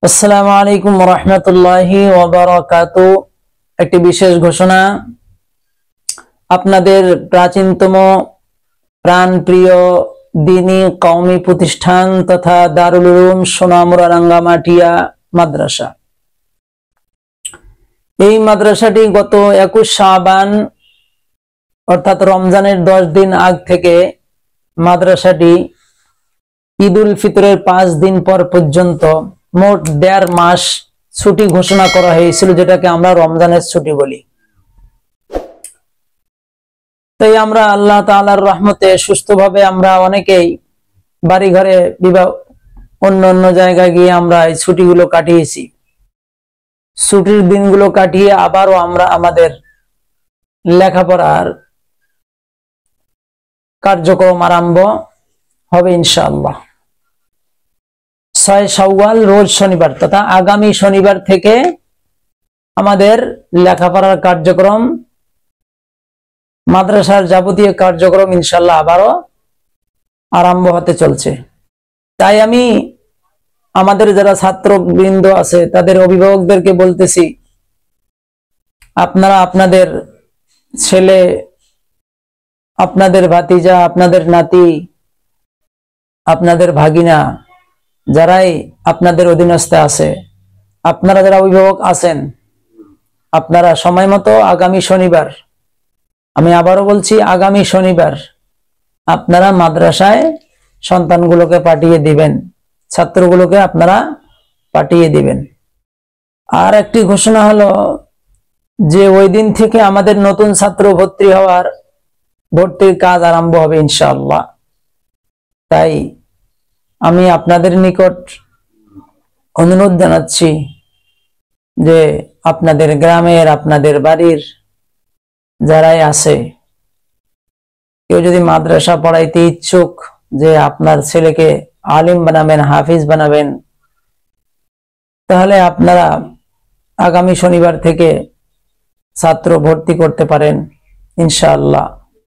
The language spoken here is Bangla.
আসসালামু আলাইকুম ওয়া রাহমাতুল্লাহি ওয়া বারাকাতুহু। একটি বিশেষ ঘোষণা। আপনাদের প্রাচীনতম প্রাণপ্রিয় দ্বীনী কওমি প্রতিষ্ঠান তথা দারুল উলুম সোনামুরা রাঙ্গামাটিয়া মাদ্রাসা, এই মাদ্রাসাটি গত 21 শাবান অর্থাৎ রমজানের 10 দিন আগ থেকে মাদ্রাসাটি ঈদুল ফিতরের 5 দিন পর পর্যন্ত মোট 1.5 মাস ছুটি ঘোষণা করা হয়েছিল, যেটাকে আমরা রমজানের ছুটি বলি। তাই আমরা আল্লাহ তাআলার রহমতে সুস্থভাবে আমরা অনেকেই বাড়ি ঘরে বিবাহ অন্য জায়গায় গিয়ে আমরা এই ছুটিগুলো কাটিয়েছি। ছুটির দিনগুলো কাটিয়ে আবারও আমরা আমাদের লেখাপড়ার কার্যক্রম আরম্ভ হবে ইনশাআল্লাহ। 6 শাওয়াল রোজ শনিবার তথা আগামী শনিবার থেকে আমাদের লেখাপড়ার কার্যক্রম, মাদ্রাসার যাবতীয় কার্যক্রম ইনশাআল্লাহ আবারও আরম্ভ হতে চলছে। তাই আমি আমাদের যারা ছাত্রবৃন্দ আছে তাদের অভিভাবকদেরকে বলতেছি, আপনারা আপনাদের ছেলে, আপনাদের ভাতিজা, আপনাদের নাতি, আপনাদের ভাগিনা যারাই আপনাদের অধীনস্থে আছে, আপনারা যারা অভিভাবক আছেন, আপনারা সময় মতো আগামী শনিবার, আমি আবারও বলছি আগামী শনিবার আপনারা মাদ্রাসায় সন্তানগুলোকে পাঠিয়ে দিবেন, ছাত্রগুলোকে আপনারা পাঠিয়ে দিবেন। আর একটি ঘোষণা হলো যে ওই দিন থেকে আমাদের নতুন ছাত্র ভর্তির কাজ আরম্ভ হবে ইনশাআল্লাহ। তাই আমি আপনাদের নিকট অনুরোধ জানাচ্ছি যে আপনাদের গ্রামের, আপনাদের বাড়ির যারাই আছে, কেউ যদি মাদ্রাসা পড়াইতে ইচ্ছুক যে আপনার ছেলেকে আলিম বানাবেন, হাফিজ বানাবেন, তাহলে আপনারা আগামী শনিবার থেকে ছাত্র ভর্তি করতে পারেন ইনশাআল্লাহ।